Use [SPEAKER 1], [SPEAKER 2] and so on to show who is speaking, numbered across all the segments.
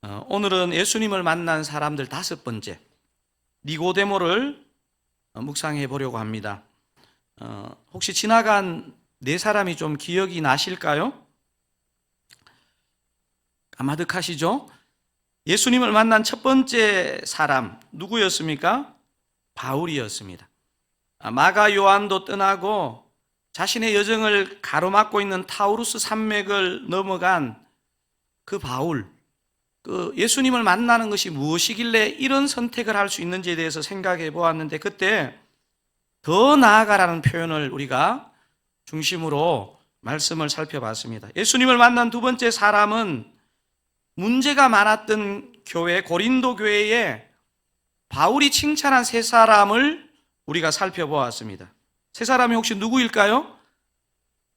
[SPEAKER 1] 오늘은 예수님을 만난 사람들 5번째 니고데모를 묵상해 보려고 합니다. 혹시 지나간 4사람이 좀 기억이 나실까요? 까마득하시죠? 예수님을 만난 첫 번째 사람 누구였습니까? 바울이었습니다. 마가 요한도 떠나고 자신의 여정을 가로막고 있는 타우루스 산맥을 넘어간 그 바울, 예수님을 만나는 것이 무엇이길래 이런 선택을 할 수 있는지에 대해서 생각해 보았는데, 그때 더 나아가라는 표현을 우리가 중심으로 말씀을 살펴봤습니다. 예수님을 만난 두 번째 사람은 문제가 많았던 교회, 고린도 교회에 바울이 칭찬한 3사람을 우리가 살펴보았습니다. 3사람이 혹시 누구일까요?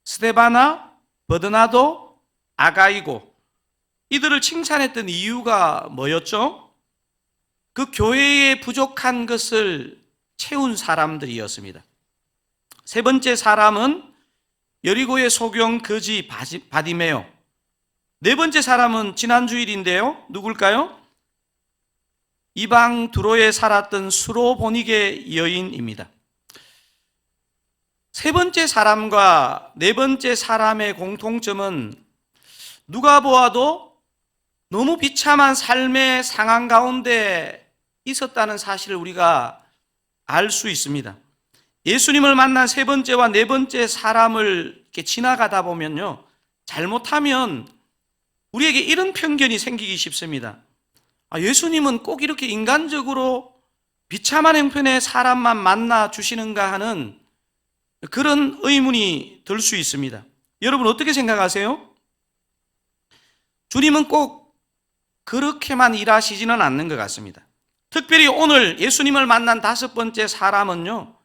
[SPEAKER 1] 스데바나, 버드나도, 아가이고. 이들을 칭찬했던 이유가 뭐였죠? 그 교회에 부족한 것을 채운 사람들이었습니다. 3번째 사람은 여리고의 소경 거지 바디메오. 4번째 사람은 지난 주일인데요, 누굴까요? 이방 두로에 살았던 수로보니게 여인입니다. 3번째 사람과 4번째 사람의 공통점은 누가 보아도 너무 비참한 삶의 상황 가운데 있었다는 사실을 우리가 알 수 있습니다. 예수님을 만난 3번째와 4번째 사람을 이렇게 지나가다 보면요, 잘못하면 우리에게 이런 편견이 생기기 쉽습니다. 예수님은 꼭 이렇게 인간적으로 비참한 형편의 사람만 만나 주시는가 하는 그런 의문이 들 수 있습니다. 여러분 어떻게 생각하세요? 주님은 꼭 그렇게만 일하시지는 않는 것 같습니다. 특별히 오늘 예수님을 만난 5번째 사람은요,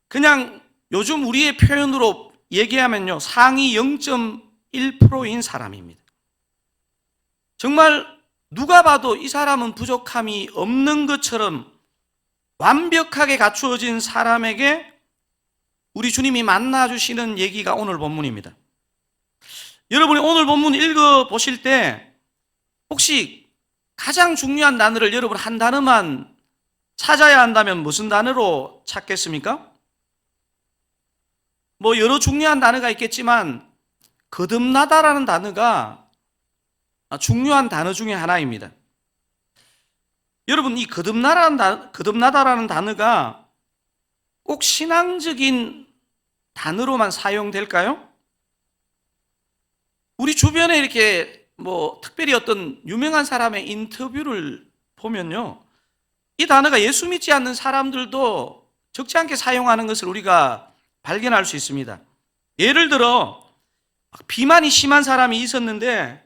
[SPEAKER 1] 그냥 요즘 우리의 표현으로 얘기하면요, 상위 0.1%인 사람입니다. 정말 누가 봐도 이 사람은 부족함이 없는 것처럼 완벽하게 갖추어진 사람에게 우리 주님이 만나주시는 얘기가 오늘 본문입니다. 여러분이 오늘 본문 읽어보실 때 혹시 가장 중요한 단어를 여러분 한 단어만 찾아야 한다면 무슨 단어로 찾겠습니까? 여러 중요한 단어가 있겠지만 거듭나다라는 단어가 중요한 단어 중에 하나입니다. 여러분, 이 거듭나다라는 단어가 꼭 신앙적인 단어로만 사용될까요? 우리 주변에 이렇게 특별히 어떤 유명한 사람의 인터뷰를 보면요, 이 단어가 예수 믿지 않는 사람들도 적지 않게 사용하는 것을 우리가 발견할 수 있습니다. 예를 들어 비만이 심한 사람이 있었는데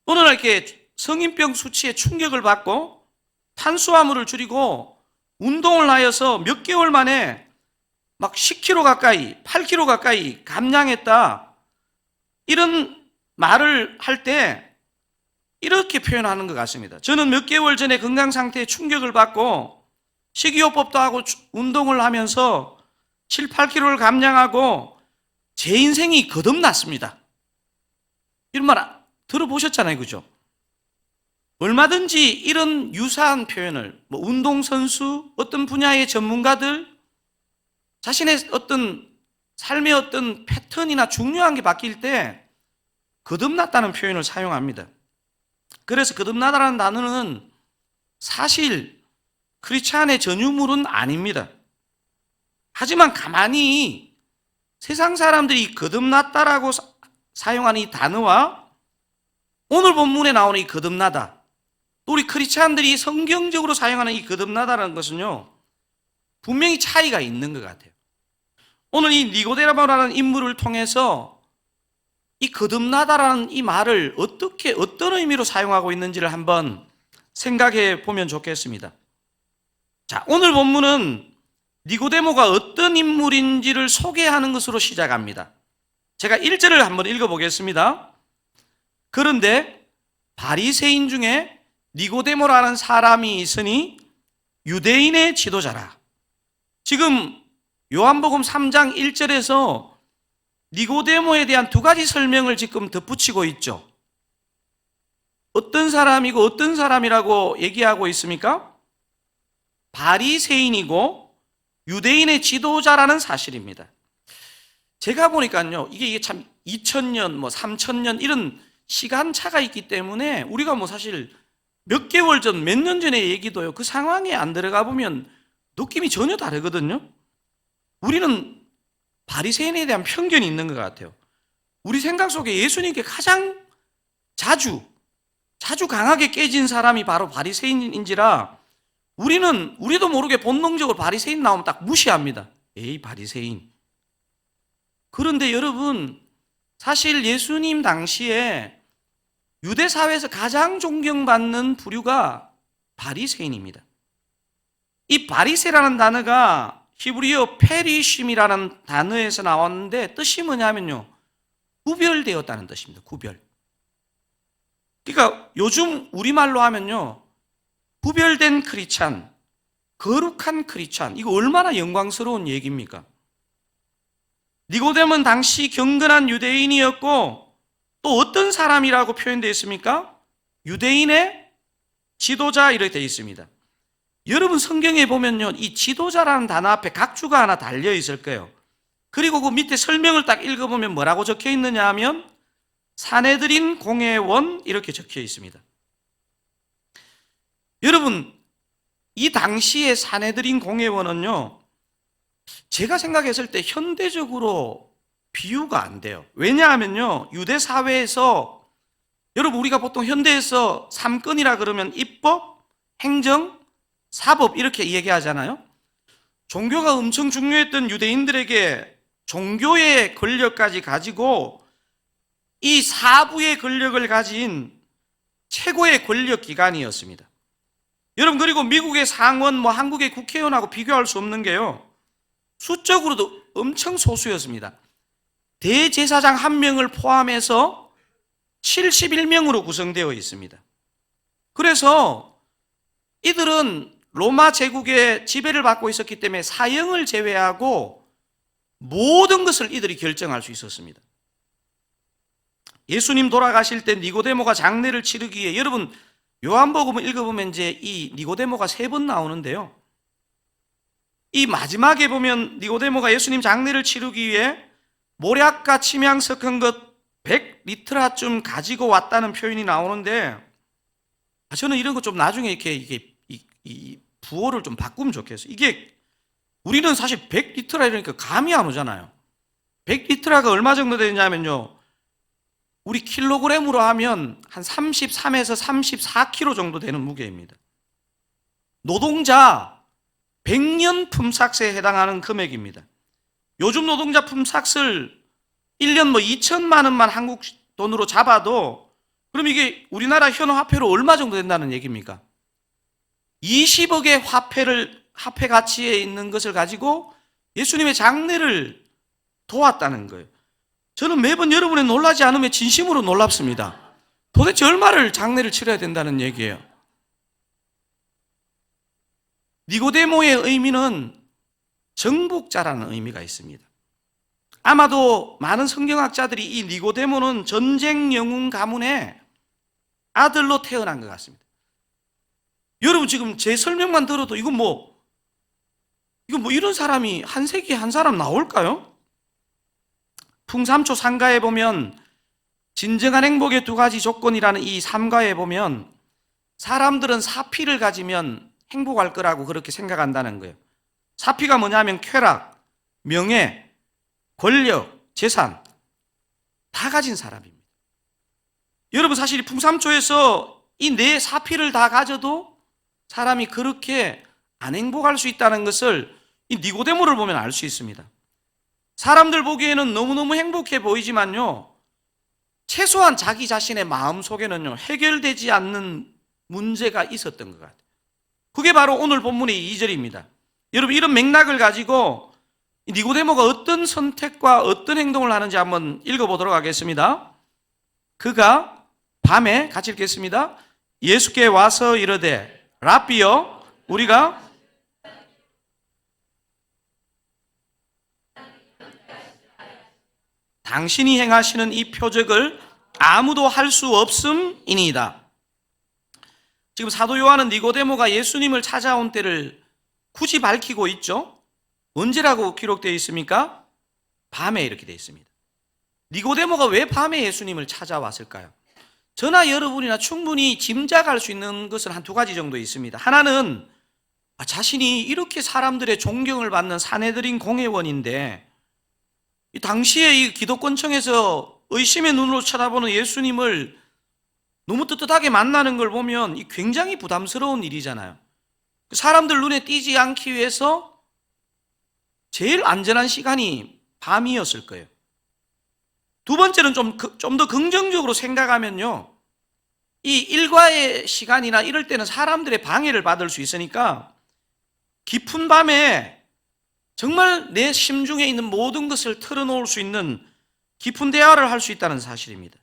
[SPEAKER 1] 어느 날 이렇게 성인병 수치에 충격을 받고 탄수화물을 줄이고 운동을 하여서 몇 개월 만에 10kg 가까이, 8kg 가까이 감량했다, 이런 말을 할 때 이렇게 표현하는 것 같습니다. 저는 몇 개월 전에 건강 상태에 충격을 받고 식이요법도 하고 운동을 하면서 7, 8kg를 감량하고 제 인생이 거듭났습니다. 이런 말 들어보셨잖아요, 그죠? 얼마든지 이런 유사한 표현을 운동선수, 어떤 분야의 전문가들, 자신의 어떤 삶의 어떤 패턴이나 중요한 게 바뀔 때 거듭났다는 표현을 사용합니다. 그래서 거듭나다라는 단어는 사실 크리스찬의 전유물은 아닙니다. 하지만 가만히 세상 사람들이 거듭났다라고 사용하는 이 단어와 오늘 본문에 나오는 이 거듭나다, 또 우리 크리스찬들이 성경적으로 사용하는 이 거듭나다라는 것은요, 분명히 차이가 있는 것 같아요. 오늘 이 니고데모라는 인물을 통해서 이 거듭나다라는 이 말을 어떤 의미로 사용하고 있는지를 한번 생각해 보면 좋겠습니다. 자, 오늘 본문은 니고데모가 어떤 인물인지를 소개하는 것으로 시작합니다. 제가 1절을 한번 읽어보겠습니다. 그런데 바리새인 중에 니고데모라는 사람이 있으니 유대인의 지도자라. 지금 요한복음 3장 1절에서 니고데모에 대한 2가지 설명을 지금 덧붙이고 있죠. 어떤 사람이고 어떤 사람이라고 얘기하고 있습니까? 바리새인이고 유대인의 지도자라는 사실입니다. 제가 보니까요, 이게 참 2000년, 3000년 이런 시간차가 있기 때문에 우리가 사실 몇 개월 전, 몇 년 전의 얘기도요, 그 상황에 안 들어가 보면 느낌이 전혀 다르거든요. 우리는 바리새인에 대한 편견이 있는 것 같아요. 우리 생각 속에 예수님께 가장 자주 강하게 깨진 사람이 바로 바리새인인지라 우리도 모르게 본능적으로 바리새인 나오면 딱 무시합니다. 에이, 바리새인. 그런데 여러분, 사실 예수님 당시에 유대 사회에서 가장 존경받는 부류가 바리새인입니다. 이 바리새라는 단어가 히브리어 페리심이라는 단어에서 나왔는데 뜻이 뭐냐면요, 구별되었다는 뜻입니다. 구별. 그러니까 요즘 우리말로 하면요, 구별된 크리스찬, 거룩한 크리스찬, 이거 얼마나 영광스러운 얘기입니까? 니고데모는 당시 경건한 유대인이었고 또 어떤 사람이라고 표현되어 있습니까? 유대인의 지도자 이렇게 되어 있습니다. 여러분 성경에 보면요, 이 지도자라는 단어 앞에 각주가 하나 달려 있을 거예요. 그리고 그 밑에 설명을 딱 읽어보면 뭐라고 적혀 있느냐 하면 사내들인 공회원 이렇게 적혀 있습니다. 여러분, 이 당시의 사내들인 공회원은요, 제가 생각했을 때 현대적으로 비유가 안 돼요. 왜냐하면요, 유대 사회에서 여러분 우리가 보통 현대에서 3권이라 그러면 입법, 행정, 사법 이렇게 얘기하잖아요. 종교가 엄청 중요했던 유대인들에게 종교의 권력까지 가지고 이 사부의 권력을 가진 최고의 권력 기관이었습니다. 여러분, 그리고 미국의 상원, 한국의 국회의원하고 비교할 수 없는 게요, 수적으로도 엄청 소수였습니다. 대제사장 1명을 포함해서 71명으로 구성되어 있습니다. 그래서 이들은 로마 제국의 지배를 받고 있었기 때문에 사형을 제외하고 모든 것을 이들이 결정할 수 있었습니다. 예수님 돌아가실 때 니고데모가 장례를 치르기 위해, 여러분 요한복음을 읽어보면 이제 이 니고데모가 3번 나오는데요, 이 마지막에 보면 니고데모가 예수님 장례를 치르기 위해 모략과 침향 섞은 것 100리터쯤 가지고 왔다는 표현이 나오는데, 저는 이런 거 좀 나중에 이게 이 부호를 좀 바꾸면 좋겠어요. 이게 우리는 사실 100리터라 이러니까 감이 안 오잖아요. 100리터가 얼마 정도 되냐면요, 우리 킬로그램으로 하면 한 33에서 34kg 정도 되는 무게입니다. 노동자 100년 품삯에 해당하는 금액입니다. 요즘 노동자 품삯을 1년 2천만 원만 한국 돈으로 잡아도 그럼 이게 우리나라 현호 화폐로 얼마 정도 된다는 얘기입니까? 20억의 화폐 가치에 있는 것을 가지고 예수님의 장례를 도왔다는 거예요. 저는 매번 여러분이 놀라지 않으면 진심으로 놀랍습니다. 도대체 얼마를 장례를 치러야 된다는 얘기예요. 니고데모의 의미는 정복자라는 의미가 있습니다. 아마도 많은 성경학자들이 이 니고데모는 전쟁 영웅 가문의 아들로 태어난 것 같습니다. 여러분 지금 제 설명만 들어도 이건 이런 사람이 한 세기에 한 사람 나올까요? 풍삼초 상가에 보면 진정한 행복의 2가지 조건이라는 이 3가에 보면 사람들은 사피를 가지면 행복할 거라고 그렇게 생각한다는 거예요. 사피가 뭐냐면 쾌락, 명예, 권력, 재산 다 가진 사람입니다. 여러분 사실 풍삼초에서 이 네 사피를 다 가져도 사람이 그렇게 안 행복할 수 있다는 것을 이 니고데모를 보면 알 수 있습니다. 사람들 보기에는 너무너무 행복해 보이지만요, 최소한 자기 자신의 마음속에는요 해결되지 않는 문제가 있었던 것 같아요. 그게 바로 오늘 본문의 2절입니다. 여러분 이런 맥락을 가지고 니고데모가 어떤 선택과 어떤 행동을 하는지 한번 읽어보도록 하겠습니다. 그가 밤에 같이 읽겠습니다. 예수께 와서 이르되 랍비여, 우리가 당신이 행하시는 이 표적을 아무도 할 수 없음이니이다. 지금 사도 요한은 니고데모가 예수님을 찾아온 때를 굳이 밝히고 있죠. 언제라고 기록되어 있습니까? 밤에 이렇게 되어 있습니다. 니고데모가 왜 밤에 예수님을 찾아왔을까요? 저나 여러분이나 충분히 짐작할 수 있는 것은 한 두 가지 정도 있습니다. 하나는 자신이 이렇게 사람들의 존경을 받는 사내들인 공회원인데 이 당시에 이 기독권청에서 의심의 눈으로 쳐다보는 예수님을 너무 떳떳하게 만나는 걸 보면 이 굉장히 부담스러운 일이잖아요. 사람들 눈에 띄지 않기 위해서 제일 안전한 시간이 밤이었을 거예요. 두 번째는 좀 더 긍정적으로 생각하면요, 이 일과의 시간이나 이럴 때는 사람들의 방해를 받을 수 있으니까 깊은 밤에 정말 내 심중에 있는 모든 것을 털어놓을 수 있는 깊은 대화를 할 수 있다는 사실입니다.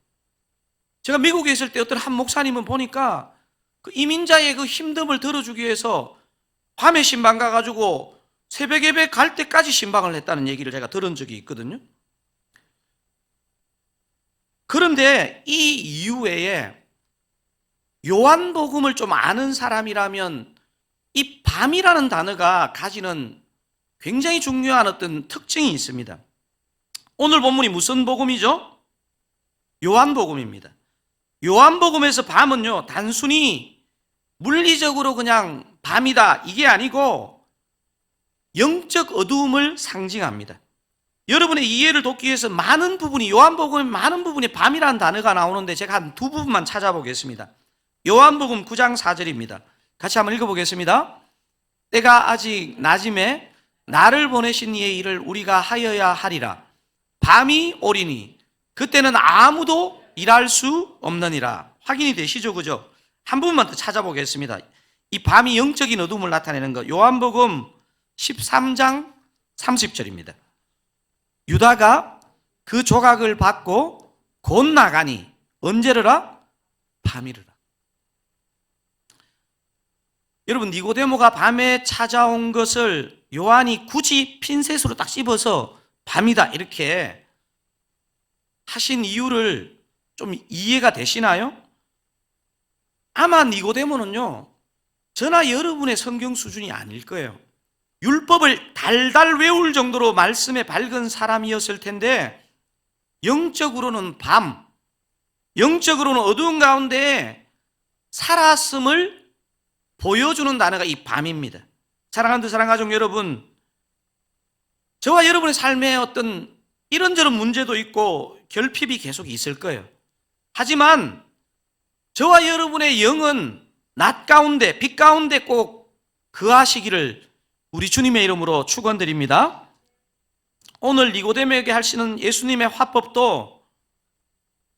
[SPEAKER 1] 제가 미국에 있을 때 어떤 한 목사님은 보니까 그 이민자의 그 힘듦을 덜어주기 위해서 밤에 신방 가가지고 새벽 예배 갈 때까지 신방을 했다는 얘기를 제가 들은 적이 있거든요. 그런데 이 이후에 요한복음을 좀 아는 사람이라면 이 밤이라는 단어가 가지는 굉장히 중요한 어떤 특징이 있습니다. 오늘 본문이 무슨 복음이죠? 요한복음입니다. 요한복음에서 밤은요, 단순히 물리적으로 그냥 밤이다 이게 아니고 영적 어두움을 상징합니다. 여러분의 이해를 돕기 위해서 많은 부분이, 요한복음의 많은 부분이 밤이라는 단어가 나오는데 제가 한 두 부분만 찾아보겠습니다. 요한복음 9장 4절입니다. 같이 한번 읽어보겠습니다. 때가 아직 낮음에 나를 보내신 이의 일을 우리가 하여야 하리라. 밤이 오리니 그때는 아무도 일할 수 없느니라. 확인이 되시죠? 그죠? 한 부분만 더 찾아보겠습니다. 이 밤이 영적인 어둠을 나타내는 것, 요한복음 13장 30절입니다. 유다가 그 조각을 받고 곧 나가니 언제르라? 밤이르라. 여러분, 니고데모가 밤에 찾아온 것을 요한이 굳이 핀셋으로 딱 씹어서 밤이다 이렇게 하신 이유를 좀 이해가 되시나요? 아마 니고데모는요, 저나 여러분의 성경 수준이 아닐 거예요. 율법을 달달 외울 정도로 말씀에 밝은 사람이었을 텐데 영적으로는 밤, 영적으로는 어두운 가운데 살았음을 보여주는 단어가 이 밤입니다. 사랑하는 사랑가족 여러분, 저와 여러분의 삶에 어떤 이런저런 문제도 있고 결핍이 계속 있을 거예요. 하지만 저와 여러분의 영은 낮 가운데, 빛 가운데 꼭 거하시기를 우리 주님의 이름으로 축원드립니다. 오늘 니고데모에게 하시는 예수님의 화법도,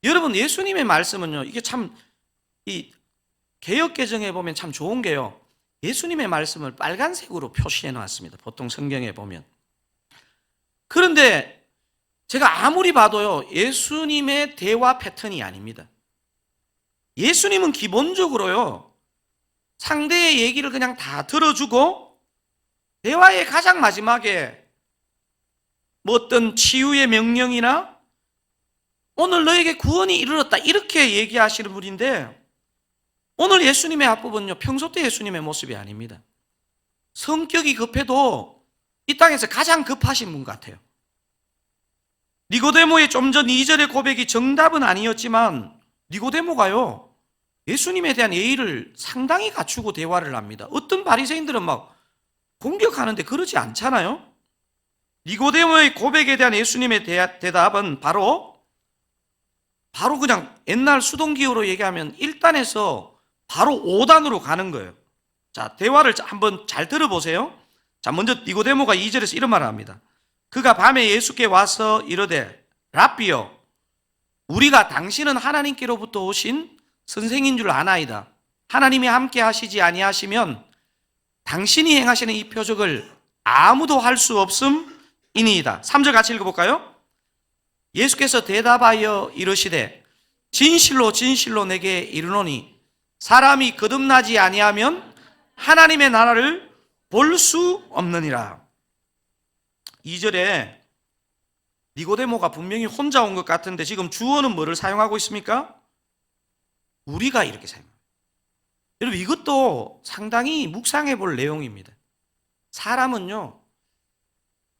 [SPEAKER 1] 여러분, 예수님의 말씀은요, 이게 참 이 개역개정에 보면 참 좋은 게요, 예수님의 말씀을 빨간색으로 표시해 놨습니다. 보통 성경에 보면. 그런데 제가 아무리 봐도요, 예수님의 대화 패턴이 아닙니다. 예수님은 기본적으로요, 상대의 얘기를 그냥 다 들어주고 대화의 가장 마지막에 뭐 어떤 치유의 명령이나 오늘 너에게 구원이 이르렀다 이렇게 얘기하시는 분인데, 오늘 예수님의 화법은요, 평소 때 예수님의 모습이 아닙니다. 성격이 급해도 이 땅에서 가장 급하신 분 같아요. 니고데모의 좀 전 2절의 고백이 정답은 아니었지만 니고데모가요, 예수님에 대한 예의를 상당히 갖추고 대화를 합니다. 어떤 바리새인들은 막 공격하는데 그러지 않잖아요. 니고데모의 고백에 대한 예수님의 대답은 바로 그냥 옛날 수동기호로 얘기하면 1단에서 바로 5단으로 가는 거예요. 자, 대화를 한번 잘 들어보세요. 자, 먼저 니고데모가 2절에서 이런 말을 합니다. 그가 밤에 예수께 와서 이르되 랍비여, 우리가 당신은 하나님께로부터 오신 선생인 줄 아나이다. 하나님이 함께 하시지 아니하시면 당신이 행하시는 이 표적을 아무도 할 수 없음이니이다. 3절 같이 읽어볼까요? 예수께서 대답하여 이르시되 진실로 진실로 내게 이르노니 사람이 거듭나지 아니하면 하나님의 나라를 볼 수 없느니라. 2절에 니고데모가 분명히 혼자 온 것 같은데 지금 주어는 뭐를 사용하고 있습니까? 우리가 이렇게 사용합니다. 여러분, 이것도 상당히 묵상해 볼 내용입니다. 사람은요,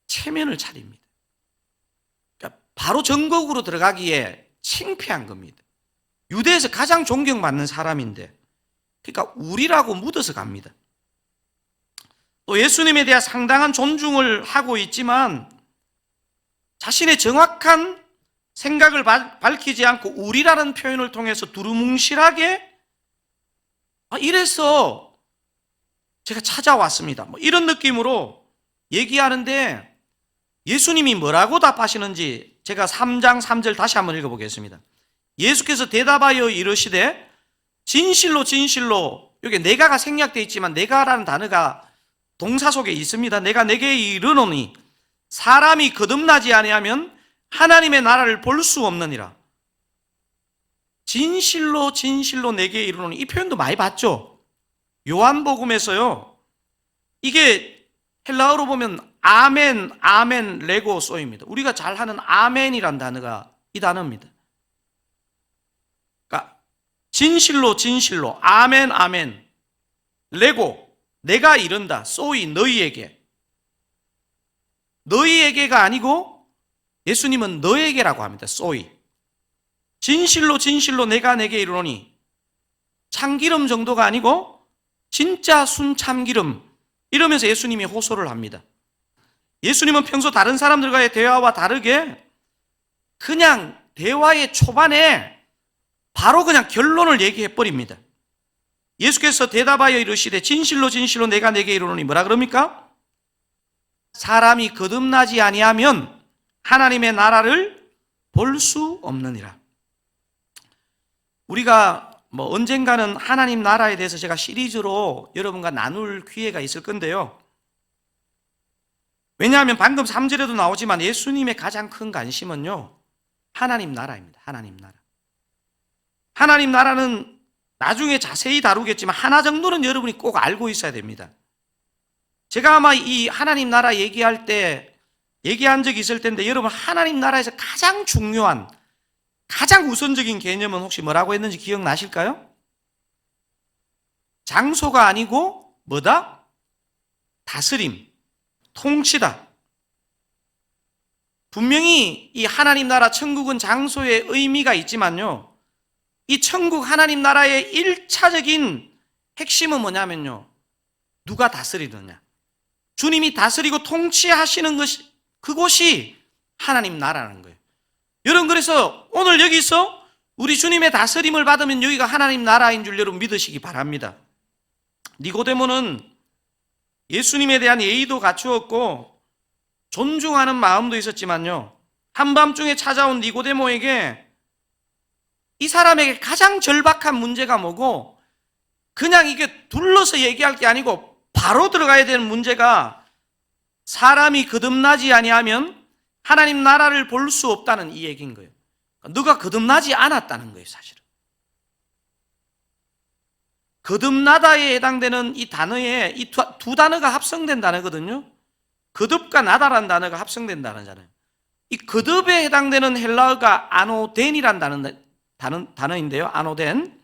[SPEAKER 1] 체면을 차립니다. 그러니까 바로 정곡으로 들어가기에 창피한 겁니다. 유대에서 가장 존경받는 사람인데, 그러니까 우리라고 묻어서 갑니다. 또 예수님에 대한 상당한 존중을 하고 있지만 자신의 정확한 생각을 밝히지 않고 우리라는 표현을 통해서 두루뭉실하게 이래서 제가 찾아왔습니다, 뭐 이런 느낌으로 얘기하는데, 예수님이 뭐라고 답하시는지 제가 3장 3절 다시 한번 읽어보겠습니다. 예수께서 대답하여 이르시되 진실로 진실로, 여기 내가가 생략되어 있지만 내가라는 단어가 동사 속에 있습니다. 내가 내게 이르노니 사람이 거듭나지 아니하면 하나님의 나라를 볼 수 없느니라. 진실로 진실로 내게 이르노니, 이 표현도 많이 봤죠. 요한복음에서요, 이게 헬라어로 보면 아멘, 아멘, 레고 쏘입니다. 우리가 잘 하는 아멘이란 단어가 이 단어입니다. 그러니까 진실로 진실로, 아멘, 아멘, 레고, 내가 이른다, 쏘이, 너희에게. 너희에게가 아니고 예수님은 너에게라고 합니다. 쏘이. 진실로 진실로 내가 내게 이르노니, 참기름 정도가 아니고 진짜 순참기름, 이러면서 예수님이 호소를 합니다. 예수님은 평소 다른 사람들과의 대화와 다르게 그냥 대화의 초반에 바로 그냥 결론을 얘기해 버립니다. 예수께서 대답하여 이르시되 진실로 진실로 내가 내게 이르노니, 뭐라 그럽니까? 사람이 거듭나지 아니하면 하나님의 나라를 볼 수 없느니라. 우리가 뭐 언젠가는 하나님 나라에 대해서 제가 시리즈로 여러분과 나눌 기회가 있을 건데요. 왜냐하면 방금 3절에도 나오지만 예수님의 가장 큰 관심은요, 하나님 나라입니다. 하나님 나라. 하나님 나라는 나중에 자세히 다루겠지만 하나 정도는 여러분이 꼭 알고 있어야 됩니다. 제가 아마 이 하나님 나라 얘기할 때 얘기한 적이 있을 텐데, 여러분, 하나님 나라에서 가장 중요한, 가장 우선적인 개념은 혹시 뭐라고 했는지 기억나실까요? 장소가 아니고 뭐다? 다스림, 통치다. 분명히 이 하나님 나라, 천국은 장소의 의미가 있지만요, 이 천국 하나님 나라의 1차적인 핵심은 뭐냐면요, 누가 다스리느냐. 주님이 다스리고 통치하시는 것이, 그곳이 하나님 나라라는 거예요. 여러분, 그래서 오늘 여기서 우리 주님의 다스림을 받으면 여기가 하나님 나라인 줄 여러분 믿으시기 바랍니다. 니고데모는 예수님에 대한 예의도 갖추었고 존중하는 마음도 있었지만요, 한밤중에 찾아온 니고데모에게, 이 사람에게 가장 절박한 문제가 뭐고, 그냥 이게 둘러서 얘기할 게 아니고 바로 들어가야 되는 문제가, 사람이 거듭나지 아니하면 하나님 나라를 볼 수 없다는 이 얘기인 거예요. 너가 거듭나지 않았다는 거예요, 사실은. 거듭나다에 해당되는 이 단어에 이 두 단어가 합성된 단어거든요. 거듭과 나다라는 단어가 합성된 단어잖아요. 이 거듭에 해당되는 헬라어가 아노덴이라는 단어인데요. 아노덴.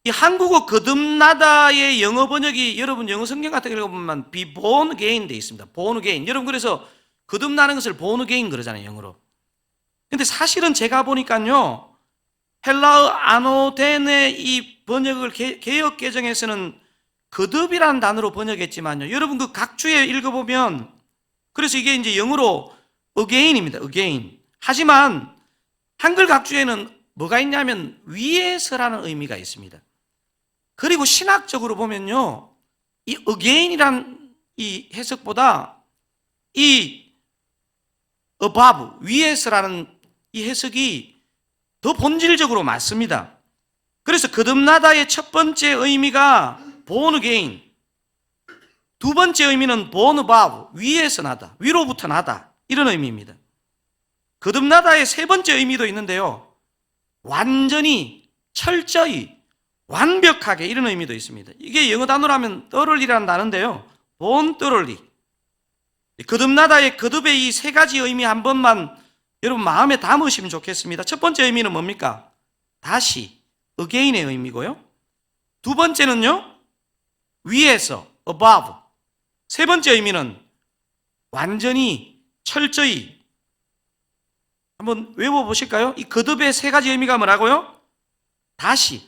[SPEAKER 1] 이 한국어 거듭나다의 영어 번역이, 여러분 영어 성경 같은 거 읽어보면 be born again 돼 있습니다. born again. 여러분, 그래서 거듭나는 것을 born again 그러잖아요, 영어로. 근데 사실은 제가 보니까요, 헬라어 아노덴의 이 번역을 개역 개정에서는 거듭이라는 단어로 번역했지만요, 여러분 그 각주에 읽어보면, 그래서 이게 이제 영어로 again입니다. again. 하지만 한글 각주에는 뭐가 있냐면 위에서라는 의미가 있습니다. 그리고 신학적으로 보면요, 이 again이란 이 해석보다 이 above, 위에서라는 이 해석이 더 본질적으로 맞습니다. 그래서 거듭나다의 첫 번째 의미가 born again, 두 번째 의미는 born above, 위에서 나다, 위로부터 나다, 이런 의미입니다. 거듭나다의 세 번째 의미도 있는데요, 완전히, 철저히, 완벽하게, 이런 의미도 있습니다. 이게 영어 단어로 하면 thoroughly라는 단어인데요, born thoroughly. 거듭나다의 거듭의 이 세 가지 의미 한 번만 여러분 마음에 담으시면 좋겠습니다. 첫 번째 의미는 뭡니까? 다시, again의 의미고요. 두 번째는요, 위에서, above. 세 번째 의미는 완전히, 철저히. 한번 외워보실까요? 이 거듭의 세 가지 의미가 뭐라고요? 다시.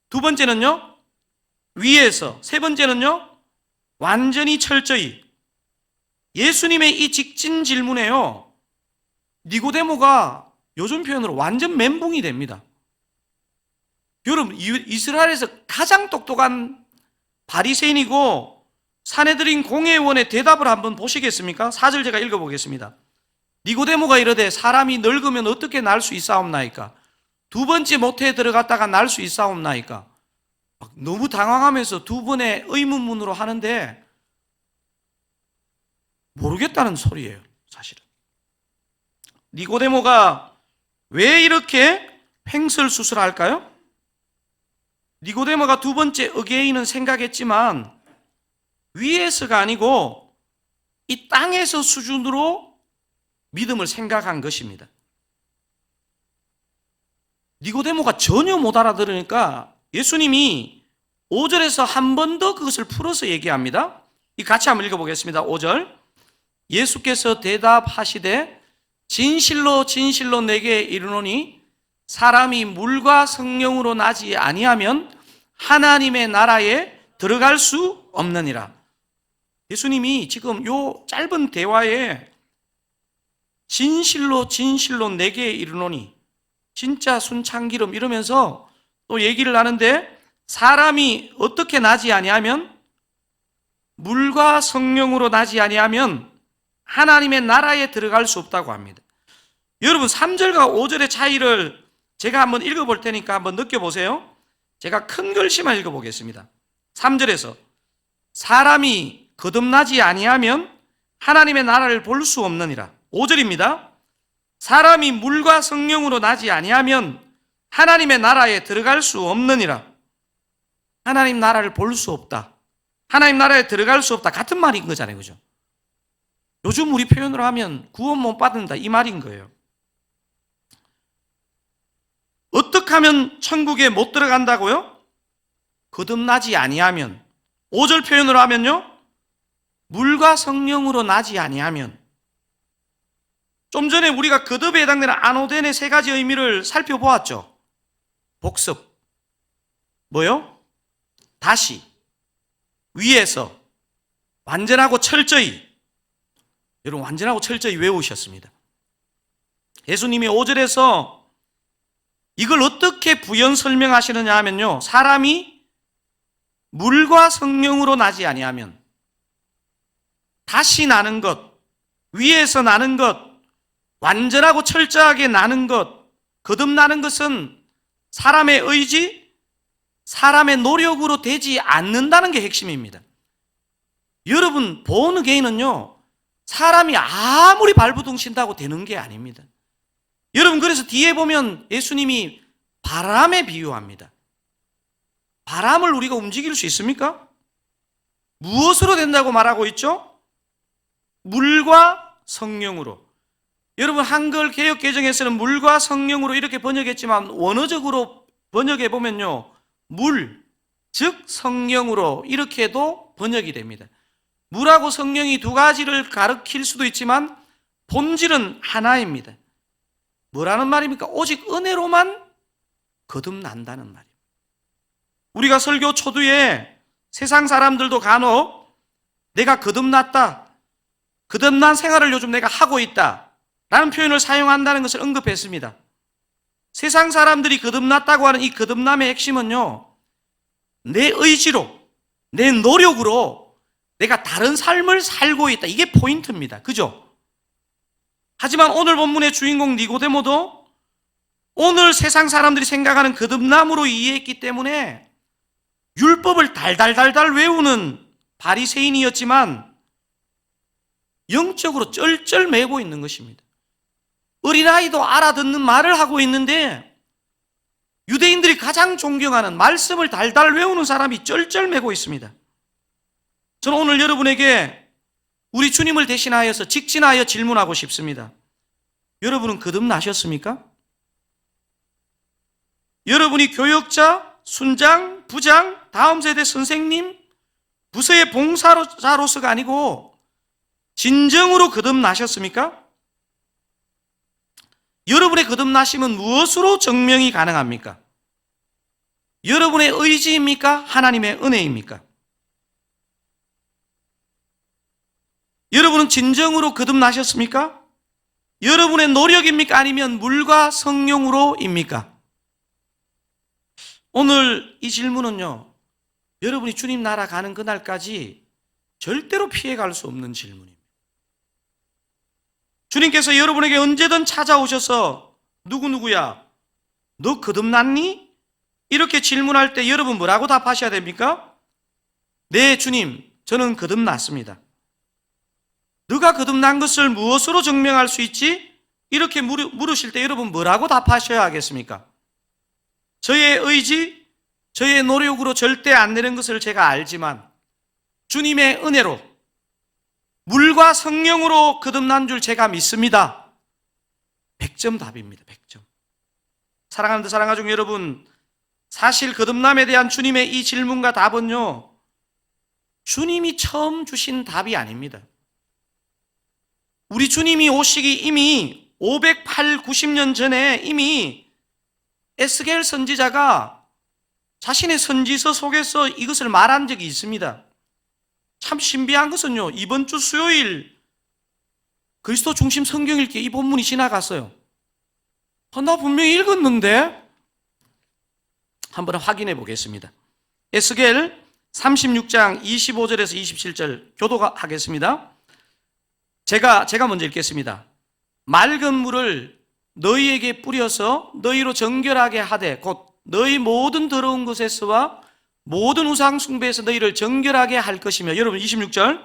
[SPEAKER 1] 두 번째는요, 위에서. 세 번째는요, 완전히, 철저히. 예수님의 이 직진 질문에요, 니고데모가 요즘 표현으로 완전 멘붕이 됩니다. 여러분, 이스라엘에서 가장 똑똑한 바리새인이고 산헤드린 공회의원의 대답을 한번 보시겠습니까? 4절 제가 읽어보겠습니다. 니고데모가 이르되 사람이 늙으면 어떻게 날 수 있사옵나이까? 두 번째 모태에 들어갔다가 날 수 있사옵나이까? 너무 당황하면서 두 번의 의문문으로 하는데 모르겠다는 소리예요, 사실은. 니고데모가 왜 이렇게 횡설수설할까요? 니고데모가 두 번째 어게인은 생각했지만 위에서가 아니고 이 땅에서 수준으로 믿음을 생각한 것입니다. 니고데모가 전혀 못 알아들으니까 예수님이 5절에서 한 번 더 그것을 풀어서 얘기합니다. 이 같이 한번 읽어보겠습니다. 5절. 예수께서 대답하시되 진실로 진실로 내게 이르노니 사람이 물과 성령으로 나지 아니하면 하나님의 나라에 들어갈 수 없느니라. 예수님이 지금 요 짧은 대화에 진실로 진실로 내게 이르노니, 진짜 순참기름 이러면서 또 얘기를 하는데, 사람이 어떻게 나지 아니하면, 물과 성령으로 나지 아니하면 하나님의 나라에 들어갈 수 없다고 합니다. 여러분, 3절과 5절의 차이를 제가 한번 읽어볼 테니까 한번 느껴보세요. 제가 큰 글씨만 읽어보겠습니다. 3절에서 사람이 거듭나지 아니하면 하나님의 나라를 볼 수 없느니라. 5절입니다. 사람이 물과 성령으로 나지 아니하면 하나님의 나라에 들어갈 수 없느니라. 하나님 나라를 볼 수 없다, 하나님 나라에 들어갈 수 없다, 같은 말인 거잖아요, 그죠? 요즘 우리 표현으로 하면 구원 못 받는다, 이 말인 거예요. 어떻게 하면 천국에 못 들어간다고요? 거듭나지 아니하면. 5절 표현으로 하면요, 물과 성령으로 나지 아니하면. 좀 전에 우리가 거듭에 해당되는 아노덴의 세 가지 의미를 살펴보았죠. 복습, 뭐요? 다시, 위에서, 완전하고 철저히. 여러분, 완전하고 철저히 외우셨습니다. 예수님이 5절에서 이걸 어떻게 부연 설명하시느냐 하면요, 사람이 물과 성령으로 나지 아니하면, 다시 나는 것, 위에서 나는 것, 완전하고 철저하게 나는 것, 거듭나는 것은 사람의 의지, 사람의 노력으로 되지 않는다는 게 핵심입니다. 여러분, born again은요, 사람이 아무리 발버둥 친다고 되는 게 아닙니다. 여러분, 그래서 뒤에 보면 예수님이 바람에 비유합니다. 바람을 우리가 움직일 수 있습니까? 무엇으로 된다고 말하고 있죠? 물과 성령으로. 여러분, 한글 개역 개정에서는 물과 성령으로 이렇게 번역했지만 원어적으로 번역해 보면요, 물, 즉 성령으로 이렇게도 번역이 됩니다. 물하고 성령이 두 가지를 가리킬 수도 있지만 본질은 하나입니다. 뭐라는 말입니까? 오직 은혜로만 거듭난다는 말입니다. 우리가 설교 초두에 세상 사람들도 간혹 내가 거듭났다, 거듭난 생활을 요즘 내가 하고 있다 라는 표현을 사용한다는 것을 언급했습니다. 세상 사람들이 거듭났다고 하는 이 거듭남의 핵심은요, 내 의지로, 내 노력으로 내가 다른 삶을 살고 있다, 이게 포인트입니다. 그죠? 하지만 오늘 본문의 주인공 니고데모도 오늘 세상 사람들이 생각하는 거듭남으로 이해했기 때문에 율법을 달달달달 외우는 바리새인이었지만 영적으로 쩔쩔매고 있는 것입니다. 어린아이도 알아듣는 말을 하고 있는데 유대인들이 가장 존경하는 말씀을 달달 외우는 사람이 쩔쩔매고 있습니다. 저는 오늘 여러분에게 우리 주님을 대신하여서 직진하여 질문하고 싶습니다. 여러분은 거듭나셨습니까? 여러분이 교역자, 순장, 부장, 다음 세대 선생님, 부서의 봉사자로서가 아니고 진정으로 거듭나셨습니까? 여러분의 거듭나심은 무엇으로 증명이 가능합니까? 여러분의 의지입니까? 하나님의 은혜입니까? 여러분은 진정으로 거듭나셨습니까? 여러분의 노력입니까? 아니면 물과 성령으로입니까? 오늘 이 질문은요, 여러분이 주님 나라 가는 그날까지 절대로 피해갈 수 없는 질문입니다. 주님께서 여러분에게 언제든 찾아오셔서 누구누구야, 너 거듭났니? 이렇게 질문할 때 여러분 뭐라고 답하셔야 됩니까? 네, 주님, 저는 거듭났습니다. 너가 거듭난 것을 무엇으로 증명할 수 있지? 이렇게 물으실 때 여러분 뭐라고 답하셔야 하겠습니까? 저의 의지, 저의 노력으로 절대 안 되는 것을 제가 알지만 주님의 은혜로 물과 성령으로 거듭난 줄 제가 믿습니다. 100점 답입니다. 100점. 사랑하는 사랑가족 여러분, 사실 거듭남에 대한 주님의 이 질문과 답은요, 주님이 처음 주신 답이 아닙니다. 우리 주님이 오시기 이미 508, 90년 전에 이미 에스겔 선지자가 자신의 선지서 속에서 이것을 말한 적이 있습니다. 참 신비한 것은요, 이번 주 수요일 그리스도 중심 성경 읽기 이 본문이 지나갔어요. 나 분명히 읽었는데? 한번 확인해 보겠습니다. 에스겔 36장 25절에서 27절 교독하겠습니다. 제가 먼저 읽겠습니다. 맑은 물을 너희에게 뿌려서 너희로 정결하게 하되 곧 너희 모든 더러운 것에서와 모든 우상 숭배에서 너희를 정결하게 할 것이며, 여러분 26절,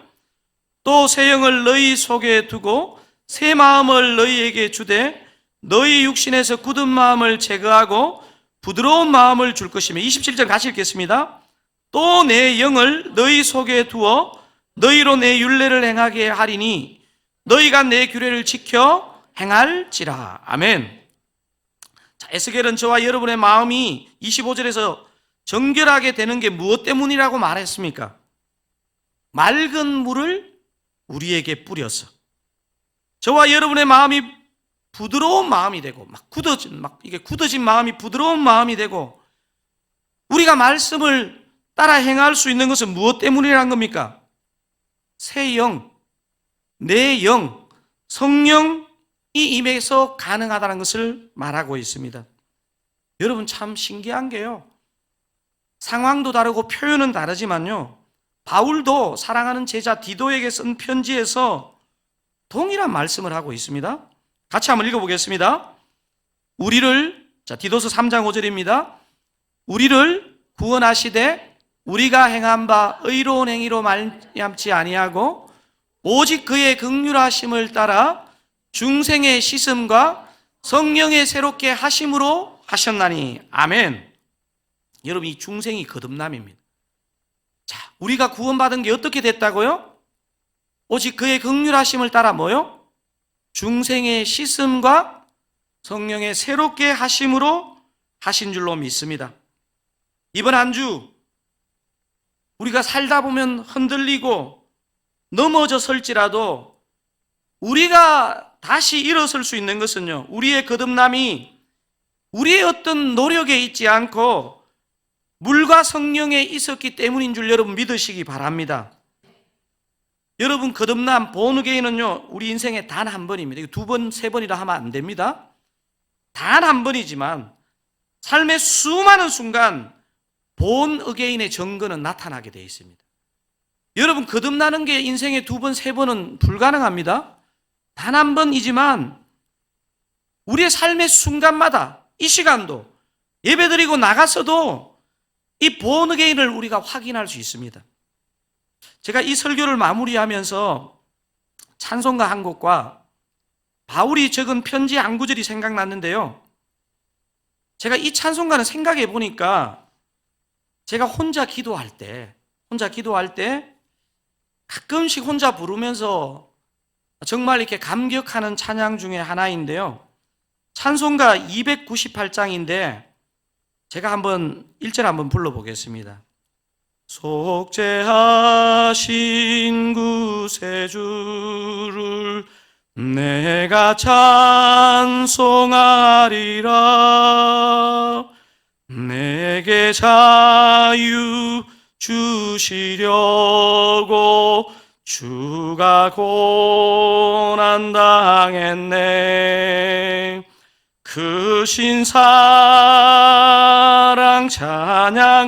[SPEAKER 1] 또 새 영을 너희 속에 두고 새 마음을 너희에게 주되 너희 육신에서 굳은 마음을 제거하고 부드러운 마음을 줄 것이며, 27절 같이 읽겠습니다. 또 내 영을 너희 속에 두어 너희로 내 율례를 행하게 하리니 너희가 내 규례를 지켜 행할지라. 아멘. 자, 에스겔은 저와 여러분의 마음이 25절에서 정결하게 되는 게 무엇 때문이라고 말했습니까? 맑은 물을 우리에게 뿌려서 저와 여러분의 마음이 부드러운 마음이 되고 굳어진 마음이 부드러운 마음이 되고 우리가 말씀을 따라 행할 수 있는 것은 무엇 때문이라는 겁니까? 새 영, 내 영, 성령이 임해서 가능하다는 것을 말하고 있습니다. 여러분 참 신기한 게요, 상황도 다르고 표현은 다르지만요, 바울도 사랑하는 제자 디도에게 쓴 편지에서 동일한 말씀을 하고 있습니다. 같이 한번 읽어보겠습니다. 디도서 3장 5절입니다. 우리를 구원하시되 우리가 행한 바 의로운 행위로 말미암지 아니하고 오직 그의 긍휼하심을 따라 중생의 씻음과 성령의 새롭게 하심으로 하셨나니. 아멘. 여러분, 이 중생이 거듭남입니다. 자, 우리가 구원받은 게 어떻게 됐다고요? 오직 그의 긍휼하심을 따라 뭐요? 중생의 씻음과 성령의 새롭게 하심으로 하신 줄로 믿습니다. 이번 한 주 우리가 살다 보면 흔들리고 넘어져 설지라도 우리가 다시 일어설 수 있는 것은요, 우리의 거듭남이 우리의 어떤 노력에 있지 않고 물과 성령에 있었기 때문인 줄 여러분 믿으시기 바랍니다. 여러분, 거듭남, 본어게인은요, 우리 인생에 단 한 번입니다. 이거 2번, 3번이라 하면 안 됩니다. 단 한 번이지만 삶의 수많은 순간 본어게인의 증거는 나타나게 되어 있습니다. 여러분, 거듭나는 게 인생에 2번, 3번은 불가능합니다. 단 한 번이지만 우리의 삶의 순간마다 이 시간도 예배드리고 나가서도 이 본어게인을 우리가 확인할 수 있습니다. 제가 이 설교를 마무리하면서 찬송가 한 곡과 바울이 적은 편지 한 구절이 생각났는데요, 제가 이 찬송가는 생각해 보니까 제가 혼자 기도할 때 가끔씩 혼자 부르면서 정말 이렇게 감격하는 찬양 중에 하나인데요, 찬송가 298장인데 제가 한번 1절 한번 불러보겠습니다. 속죄하신 구세주를 내가 찬송하리라. 내게 자유 주시려고 주가 고난 당했네. 그 신사랑 찬양하리.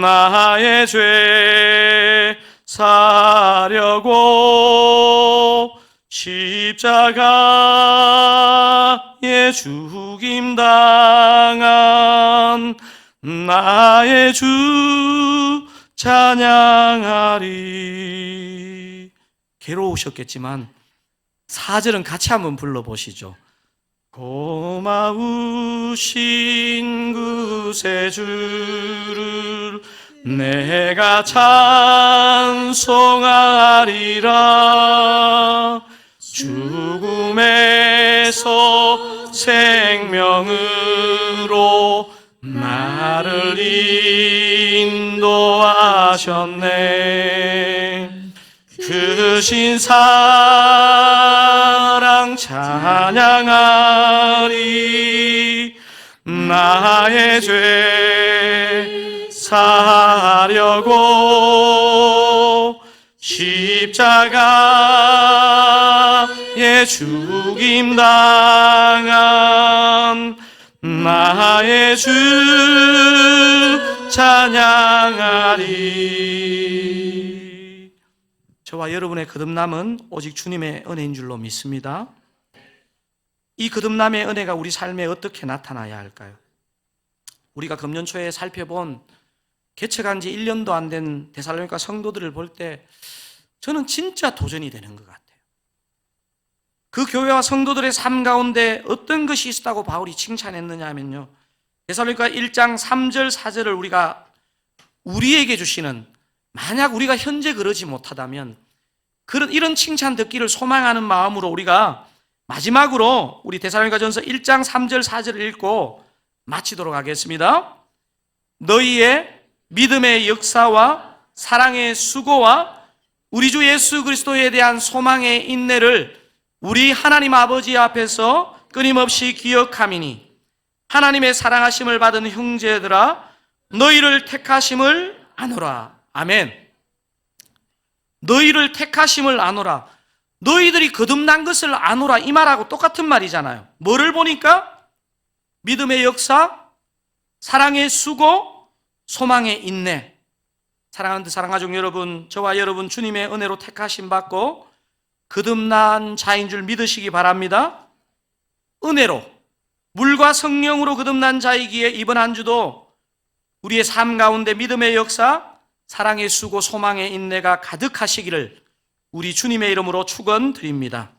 [SPEAKER 1] 나의 죄 사려고 십자가에 죽임 당한 나의 주 찬양하리. 괴로우셨겠지만 4절은 같이 한번 불러보시죠. 고마우신 구세주를 내가 찬송하리라. 죽음에서 생명으로 나를 인도하셨네. 그 신사랑 찬양하리. 나의 죄 사려고 십자가에 죽임 당한 나의 주 찬양하리. 저와 여러분의 거듭남은 오직 주님의 은혜인 줄로 믿습니다. 이 거듭남의 은혜가 우리 삶에 어떻게 나타나야 할까요? 우리가 금년 초에 살펴본 개척한 지 1년도 안 된 데살로니가 성도들을 볼 때 저는 진짜 도전이 되는 것 같아요. 그 교회와 성도들의 삶 가운데 어떤 것이 있었다고 바울이 칭찬했느냐 하면요, 데살로니가 1장 3절 4절을 우리가 우리에게 주시는, 만약 우리가 현재 그러지 못하다면 이런 칭찬 듣기를 소망하는 마음으로 우리가 마지막으로 우리 데살로니가전서 1장 3절 4절을 읽고 마치도록 하겠습니다. 너희의 믿음의 역사와 사랑의 수고와 우리 주 예수 그리스도에 대한 소망의 인내를 우리 하나님 아버지 앞에서 끊임없이 기억함이니 하나님의 사랑하심을 받은 형제들아 너희를 택하심을 아노라. 아멘. 너희를 택하심을 아노라. 너희들이 거듭난 것을 아노라, 이 말하고 똑같은 말이잖아요. 뭐를 보니까? 믿음의 역사, 사랑의 수고, 소망의 인내. 사랑하는 사랑가족 여러분, 저와 여러분 주님의 은혜로 택하심 받고 거듭난 자인 줄 믿으시기 바랍니다. 은혜로, 물과 성령으로 거듭난 자이기에 이번 한 주도 우리의 삶 가운데 믿음의 역사, 사랑의 수고, 소망의 인내가 가득하시기를 우리 주님의 이름으로 축원드립니다.